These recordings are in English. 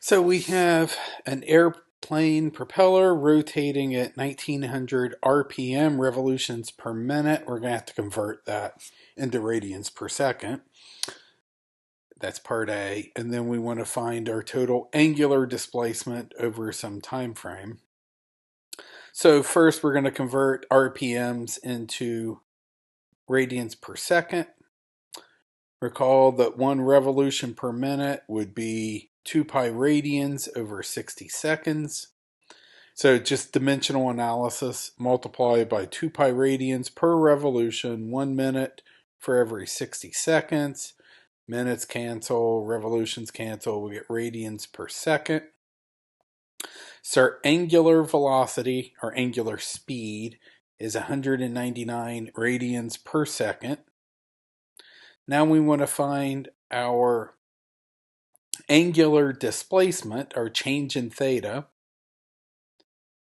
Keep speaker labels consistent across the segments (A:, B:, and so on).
A: So we have an airplane propeller rotating at 1900 RPM, revolutions per minute. We're going to have to convert that into radians per second. That's part A. And then we want to find our total angular displacement over some time frame. So first we're going to convert RPMs into radians per second. Recall that 1 revolution per minute would be 2 pi radians over 60 seconds. So just dimensional analysis, multiply by 2 pi radians per revolution, 1 minute for every 60 seconds. Minutes cancel, revolutions cancel, we get radians per second. So our angular velocity, or angular speed, is 199 radians per second. Now we want to find our angular displacement, our change in theta.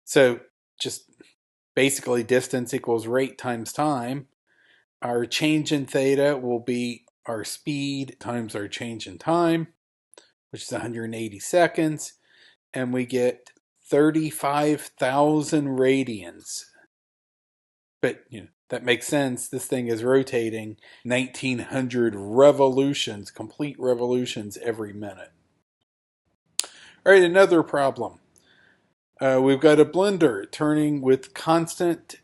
A: So just basically distance equals rate times time. Our change in theta will be our speed times our change in time, which is 180 seconds. And we get 35,000 radians. But that makes sense. This thing is rotating 1900 revolutions, complete revolutions every minute. All right, another problem. We've got a blender turning with constant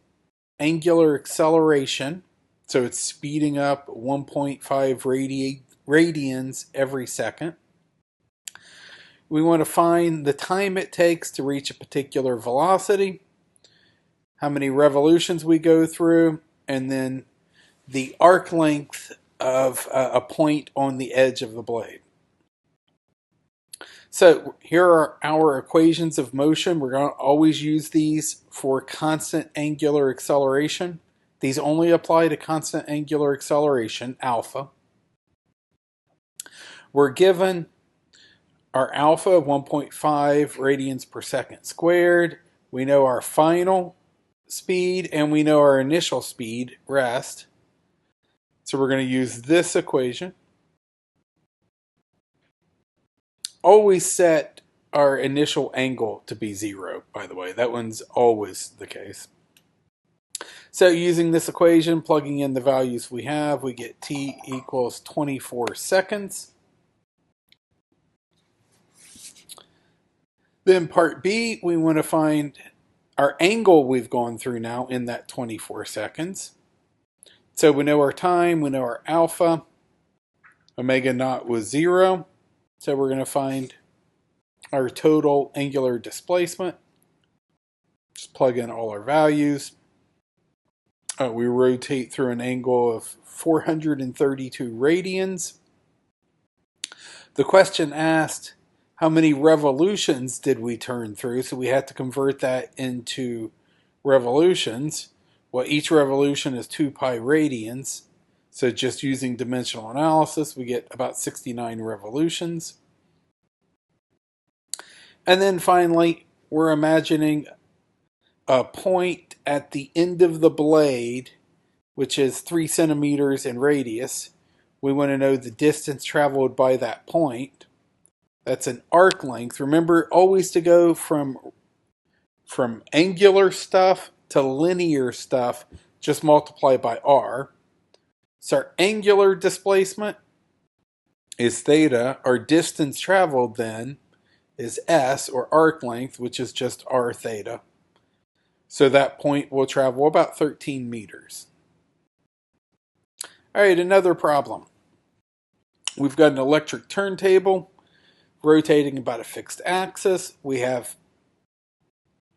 A: angular acceleration. So it's speeding up 1.5 radians every second. We want to find the time it takes to reach a particular velocity, how many revolutions we go through, and then the arc length of a point on the edge of the blade. So here are our equations of motion. We're going to always use these for constant angular acceleration. These only apply to constant angular acceleration, alpha. We're given our alpha of 1.5 radians per second squared. We know our final speed and we know our initial speed, rest. So we're going to use this equation. Always set our initial angle to be 0, by the way. That one's always the case. So using this equation, plugging in the values we have, we get t equals 24 seconds. Then part B, we want to find our angle we've gone through now in that 24 seconds. So we know our time, we know our alpha. Omega naught was 0. So we're going to find our total angular displacement. Just plug in all our values. We rotate through an angle of 432 radians. The question asked, how many revolutions did we turn through? So we had to convert that into revolutions. Well, each revolution is 2 pi radians. So just using dimensional analysis, we get about 69 revolutions. And then finally, we're imagining a point at the end of the blade, which is 3 centimeters in radius. We want to know the distance traveled by that point. That's an arc length. Remember always to go from angular stuff to linear stuff, just multiply by r. So our angular displacement is theta. Our distance traveled then is s, or arc length, which is just r theta. So that point will travel about 13 meters. All right, another problem. We've got an electric turntable rotating about a fixed axis. We have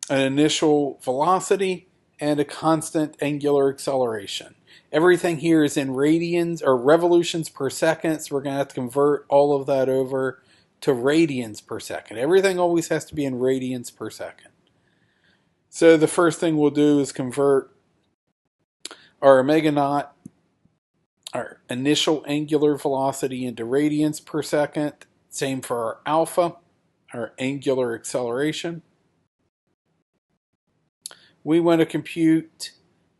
A: an initial velocity and a constant angular acceleration. Everything here is in radians or revolutions per second, so we're going to have to convert all of that over to radians per second. Everything always has to be in radians per second. So the first thing we'll do is convert our omega naught, our initial angular velocity, into radians per second. Same for our alpha, our angular acceleration. We want to compute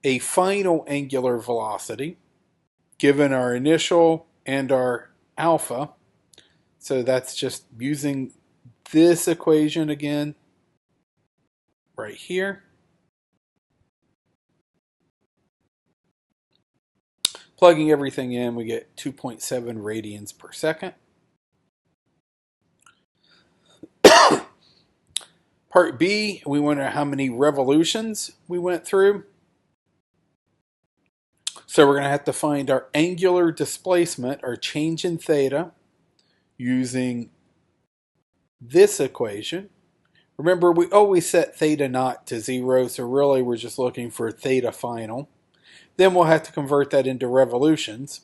A: a final angular velocity given our initial and our alpha. So that's just using this equation again right here. Plugging everything in, we get 2.7 radians per second. Part B, we want to know how many revolutions we went through. So we're going to have to find our angular displacement, our change in theta, using this equation. Remember, we always set theta naught to 0, so really we're just looking for theta final. Then we'll have to convert that into revolutions.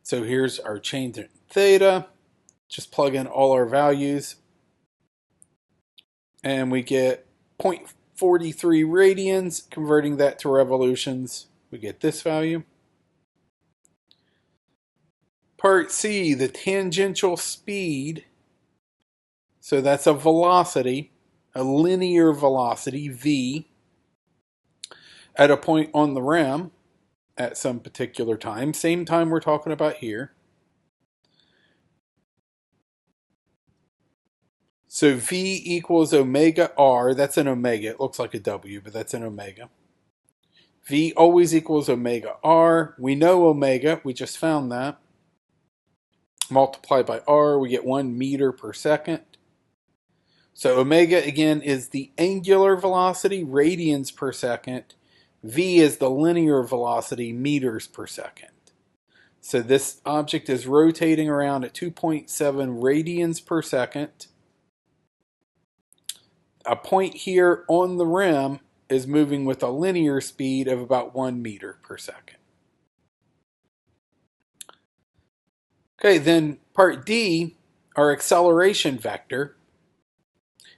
A: So here's our change in theta. Just plug in all our values. And we get 0.43 radians. Converting that to revolutions, we get this value. Part C, the tangential speed. So that's a velocity, a linear velocity, v, at a point on the rim at some particular time. Same time we're talking about here. So v equals omega r. That's an omega. It looks like a w, but that's an omega. V always equals omega r. We know omega. We just found that. Multiply by r, we get 1 meter per second. So omega, again, is the angular velocity, radians per second. V is the linear velocity, meters per second. So this object is rotating around at 2.7 radians per second. A point here on the rim is moving with a linear speed of about 1 meter per second. Okay, then part D, our acceleration vector.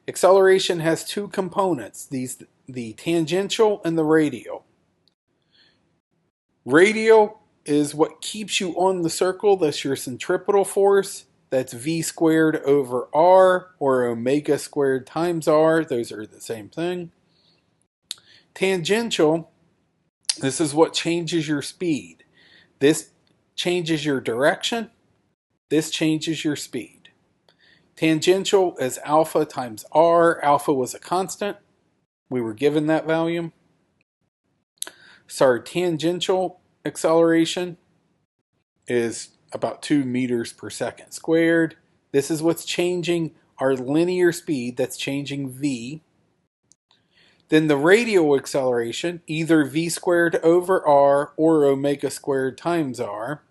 A: Acceleration has two components, the tangential and the radial. Radial is what keeps you on the circle. That's your centripetal force. That's v squared over r, or omega squared times r. Those are the same thing. Tangential, this is what changes your speed. This changes your direction. This changes your speed. Tangential is alpha times r. Alpha was a constant. We were given that value. So our tangential acceleration is about 2 meters per second squared. This is what's changing our linear speed. That's changing v. Then the radial acceleration, either v squared over r or omega squared times r.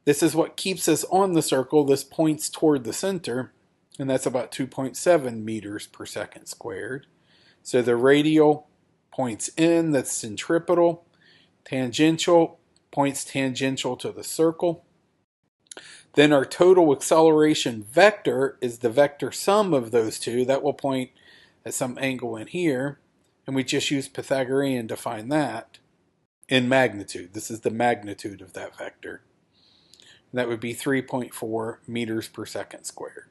A: This is what keeps us on the circle. This points toward the center, and that's about 2.7 meters per second squared. So the radial points in, that's centripetal. Tangential points tangential to the circle. Then our total acceleration vector is the vector sum of those two. That will point at some angle in here, and we just use Pythagorean to find that in magnitude. This is the magnitude of that vector. And that would be 3.4 meters per second squared.